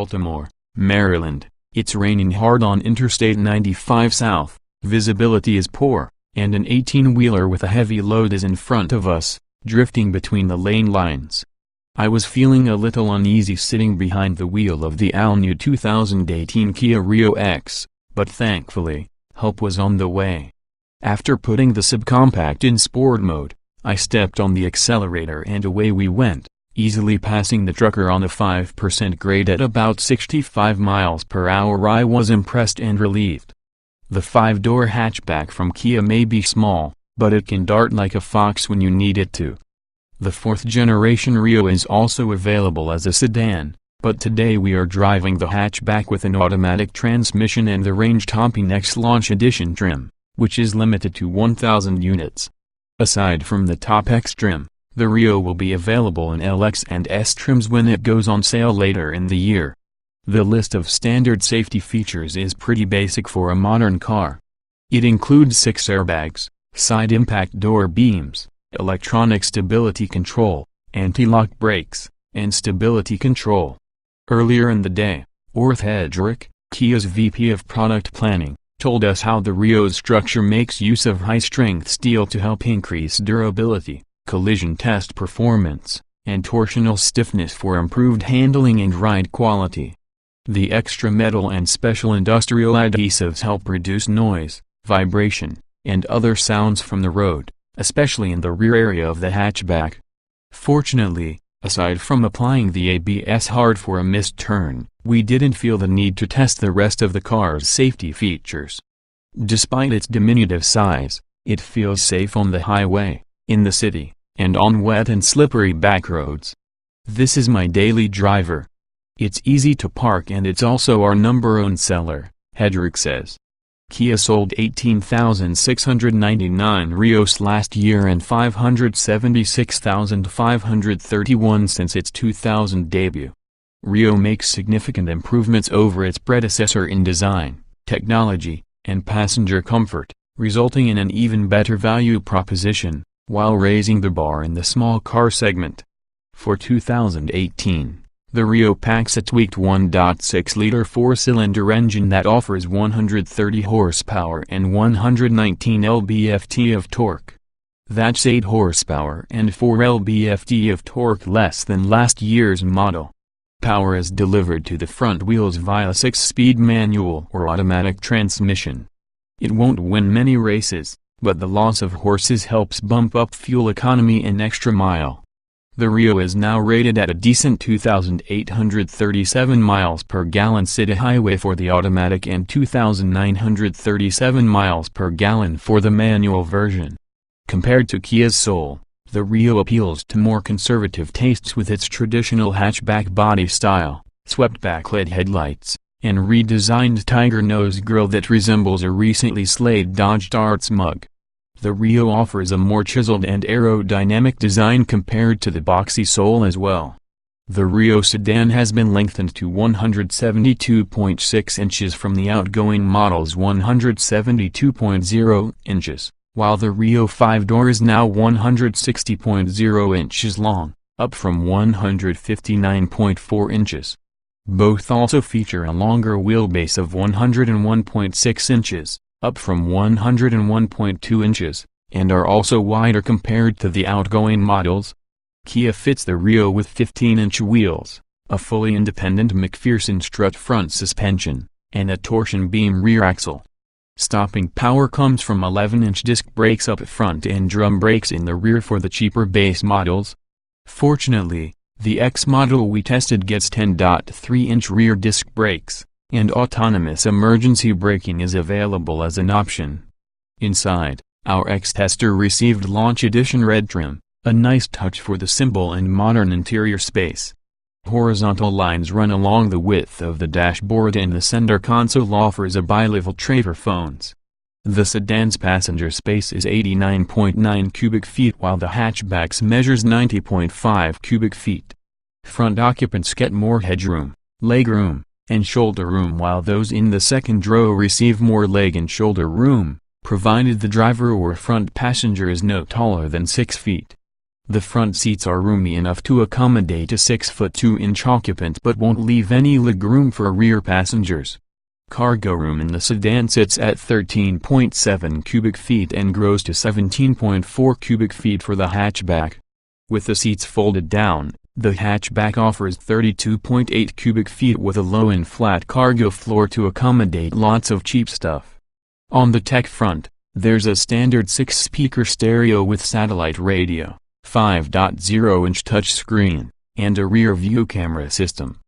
Baltimore, Maryland. It's raining hard on Interstate 95 South, visibility is poor, and an 18-wheeler with a heavy load is in front of us, drifting between the lane lines. I was feeling a little uneasy sitting behind the wheel of the all-new 2018 Kia Rio X, but thankfully, help was on the way. After putting the subcompact in sport mode, I stepped on the accelerator and away we went, easily passing the trucker on a 5% grade at about 65 miles per hour. I was impressed and relieved. The 5-door hatchback from Kia may be small, but it can dart like a fox when you need it to. The 4th-generation Rio is also available as a sedan, but today we are driving the hatchback with an automatic transmission and the range-topping X-Launch Edition trim, which is limited to 1,000 units. Aside from the top X trim, the Rio will be available in LX and S trims when it goes on sale later in the year. The list of standard safety features is pretty basic for a modern car. It includes 6 airbags, side impact door beams, electronic stability control, anti-lock brakes, and stability control. Earlier in the day, Orth Hedrick, Kia's VP of Product Planning, told us how the Rio's structure makes use of high-strength steel to help increase durability, collision test performance, and torsional stiffness for improved handling and ride quality. The extra metal and special industrial adhesives help reduce noise, vibration, and other sounds from the road, especially in the rear area of the hatchback. Fortunately, aside from applying the ABS hard for a missed turn, we didn't feel the need to test the rest of the car's safety features. Despite its diminutive size, it feels safe on the highway, in the city, and on wet and slippery back roads. This is my daily driver. It's easy to park and it's also our #1 seller, Hedrick says. Kia sold 18,699 Rios last year and 576,531 since its 2000 debut. Rio makes significant improvements over its predecessor in design, technology, and passenger comfort, resulting in an even better value proposition, while raising the bar in the small car segment. For 2018, the Rio packs a tweaked 1.6-liter 4-cylinder engine that offers 130 horsepower and 119 lb-ft of torque. That's 8 horsepower and 4 lb-ft of torque less than last year's model. Power is delivered to the front wheels via 6-speed manual or automatic transmission. It won't win many races, but the loss of horses helps bump up fuel economy an extra mile. The Rio is now rated at a decent 2,837 miles per gallon city highway for the automatic and 2,937 miles per gallon for the manual version. Compared to Kia's Soul, the Rio appeals to more conservative tastes with its traditional hatchback body style, swept backlit headlights, and redesigned tiger nose grille that resembles a recently slayed Dodge Darts mug. The Rio offers a more chiseled and aerodynamic design compared to the boxy Soul as well. The Rio sedan has been lengthened to 172.6 inches from the outgoing model's 172.0 inches, while the Rio 5-door is now 160.0 inches long, up from 159.4 inches. Both also feature a longer wheelbase of 101.6 inches, up from 101.2 inches, and are also wider compared to the outgoing models. Kia fits the Rio with 15-inch wheels, a fully independent McPherson strut front suspension, and a torsion beam rear axle. Stopping power comes from 11-inch disc brakes up front and drum brakes in the rear for the cheaper base models. Fortunately, the X model we tested gets 10.3-inch rear disc brakes, and autonomous emergency braking is available as an option. Inside, our X-tester received Launch Edition red trim, a nice touch for the simple and modern interior space. Horizontal lines run along the width of the dashboard and the center console offers a bi-level tray for phones. The sedan's passenger space is 89.9 cubic feet while the hatchback's measures 90.5 cubic feet. Front occupants get more headroom, legroom, and shoulder room while those in the second row receive more leg and shoulder room, provided the driver or front passenger is no taller than 6 feet. The front seats are roomy enough to accommodate a 6'2" occupant but won't leave any legroom for rear passengers. Cargo room in the sedan sits at 13.7 cubic feet and grows to 17.4 cubic feet for the hatchback. With the seats folded down, the hatchback offers 32.8 cubic feet with a low and flat cargo floor to accommodate lots of cheap stuff. On the tech front, there's a standard 6-speaker stereo with satellite radio, 5.0-inch touchscreen, and a rear-view camera system.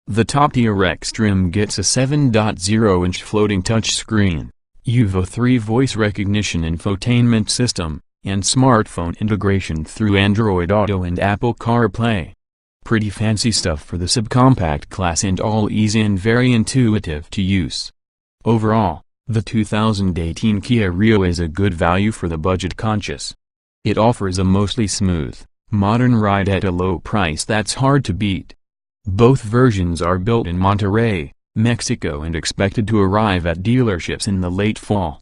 The top TRX trim gets a 7.0-inch floating touchscreen, UVO 3 voice recognition infotainment system, and smartphone integration through Android Auto and Apple CarPlay. Pretty fancy stuff for the subcompact class and all easy and very intuitive to use. Overall, the 2018 Kia Rio is a good value for the budget-conscious. It offers a mostly smooth, modern ride at a low price that's hard to beat. Both versions are built in Monterrey, Mexico and expected to arrive at dealerships in the late fall.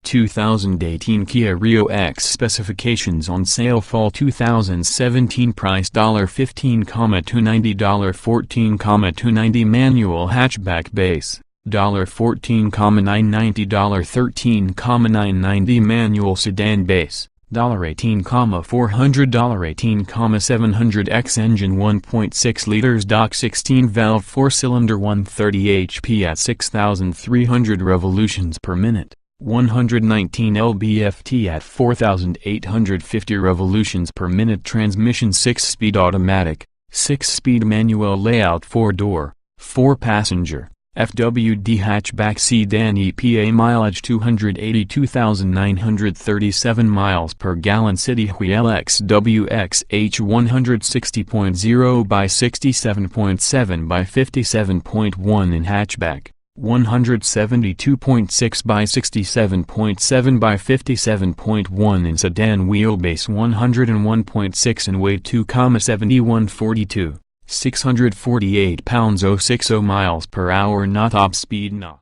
2018 Kia Rio X specifications on sale fall 2017 price $15,290 $14,290 manual hatchback base $14,990 $13,990 manual sedan base $18,400 $18,700 X engine 1.6 liters stock 16 valve 4-cylinder 130 HP at 6,300 revolutions per minute, 119 lb-ft at 4,850 revolutions per minute transmission 6-speed automatic, 6-speed manual layout 4-door, 4-passenger. FWD hatchback sedan EPA mileage 282,937 miles per gallon city wheel XWXH 160.0 by 67.7 by 57.1 in hatchback, 172.6 by 67.7 by 57.1 in sedan wheelbase 101.6 in weight 2,7142. 648 pounds 060 miles per hour not top speed not